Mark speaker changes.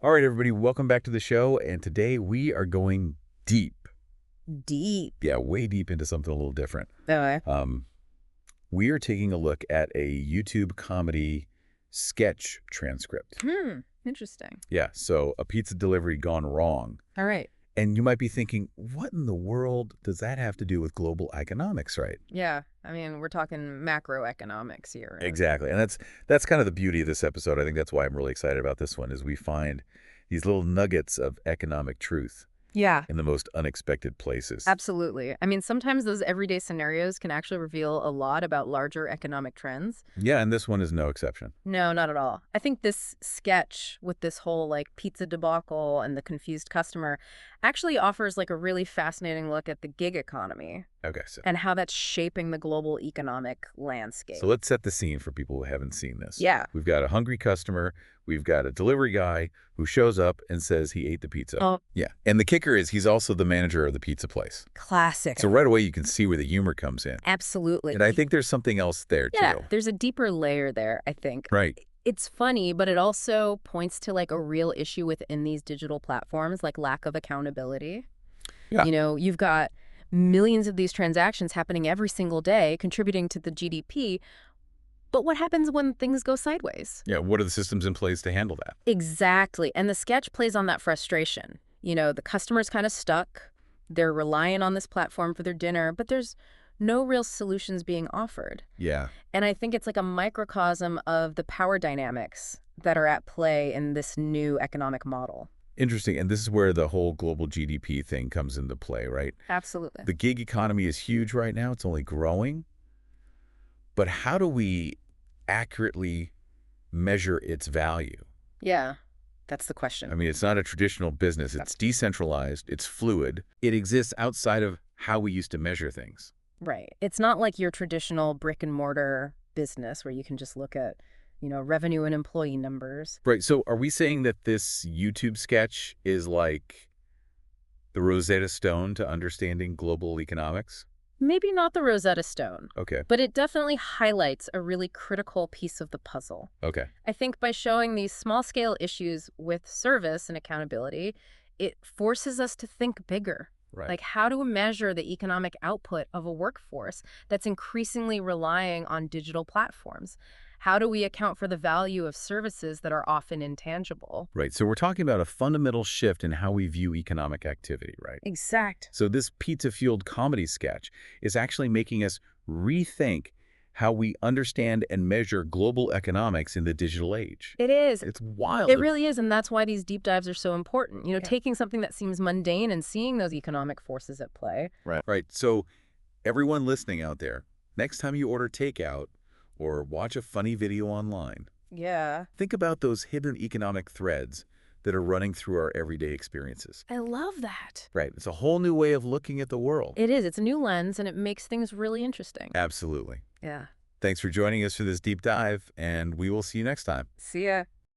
Speaker 1: All right, everybody, welcome back to the show. And today we are going deep.
Speaker 2: Deep.
Speaker 1: Yeah, way deep into something a little different.
Speaker 2: Okay.
Speaker 1: Um, we are taking a look at a YouTube comedy sketch transcript.
Speaker 2: Interesting.
Speaker 1: Yeah, so a pizza delivery gone wrong.
Speaker 2: All right.
Speaker 1: And you might be thinking, what in the world does that have to do with global economics, right?
Speaker 2: Yeah. I mean, we're talking macroeconomics here.
Speaker 1: Exactly. And that's kind of the beauty of this episode. I think that's why I'm really excited about this one is we find these little nuggets of economic truth
Speaker 2: Yeah.
Speaker 1: in the most unexpected places.
Speaker 2: Absolutely. I mean, sometimes those everyday scenarios can actually reveal a lot about larger economic trends.
Speaker 1: Yeah, and this one is no exception.
Speaker 2: No, not at all. I think this sketch with this whole pizza debacle and the confused customer actually offers a really fascinating look at the gig economy
Speaker 1: Okay, so
Speaker 2: and how that's shaping the global economic landscape.
Speaker 1: let's set the scene for people who haven't seen this.
Speaker 2: Yeah.
Speaker 1: We've got a hungry customer. We've got a delivery guy who shows up and says he ate the pizza.
Speaker 2: Oh,
Speaker 1: Yeah, and the kicker is he's also the manager of the pizza place.
Speaker 2: classic.
Speaker 1: So right away you can see where the humor comes in.
Speaker 2: Absolutely.
Speaker 1: And I think there's something else there,
Speaker 2: Yeah,
Speaker 1: too.
Speaker 2: there's a deeper layer there, I think.
Speaker 1: Right.
Speaker 2: It's funny, but it also points to a real issue within these digital platforms, like lack of accountability.
Speaker 1: Yeah.
Speaker 2: You've got millions of these transactions happening every single day, contributing to the GDP. But what happens when things go sideways?
Speaker 1: Yeah, what are the systems in place to handle that?
Speaker 2: Exactly. And the sketch plays on that frustration. The customer's kind of stuck. They're relying on this platform for their dinner, but there's no real solutions being offered.
Speaker 1: Yeah.
Speaker 2: And I think it's like a microcosm of the power dynamics that are at play in this new economic model.
Speaker 1: Interesting. And this is where the whole global GDP thing comes into play, right?
Speaker 2: Absolutely.
Speaker 1: The gig economy is huge right now. It's only growing. But how do we accurately measure its value?
Speaker 2: Yeah, that's the question.
Speaker 1: I mean, it's not a traditional business. It's decentralized. It's fluid. It exists outside of how we used to measure things.
Speaker 2: Right. It's not like your traditional brick and mortar business where you can just look at, revenue and employee numbers.
Speaker 1: Right. So are we saying that this YouTube sketch is like the Rosetta Stone to understanding global economics?
Speaker 2: Maybe not the Rosetta Stone,
Speaker 1: Okay.
Speaker 2: but it definitely highlights a really critical piece of the puzzle.
Speaker 1: Okay.
Speaker 2: I think by showing these small-scale issues with service and accountability, it forces us to think bigger.
Speaker 1: Right.
Speaker 2: Like how to measure the economic output of a workforce that's increasingly relying on digital platforms. How do we account for the value of services that are often intangible?
Speaker 1: Right. So we're talking about a fundamental shift in how we view economic activity, right?
Speaker 2: Exact.
Speaker 1: So this pizza-fueled comedy sketch is actually making us rethink how we understand and measure global economics in the digital age.
Speaker 2: It is.
Speaker 1: It's wild.
Speaker 2: It really is, and that's why these deep dives are so important. Taking something that seems mundane and seeing those economic forces at play.
Speaker 1: Right. Right. So everyone listening out there, next time you order takeout or watch a funny video online,
Speaker 2: Yeah.
Speaker 1: think about those hidden economic threads that are running through our everyday experiences.
Speaker 2: I love that.
Speaker 1: Right. It's a whole new way of looking at the world.
Speaker 2: It is. It's a new lens, and it makes things really interesting.
Speaker 1: Absolutely.
Speaker 2: Yeah.
Speaker 1: Thanks for joining us for this deep dive, and we will see you next time.
Speaker 2: See ya.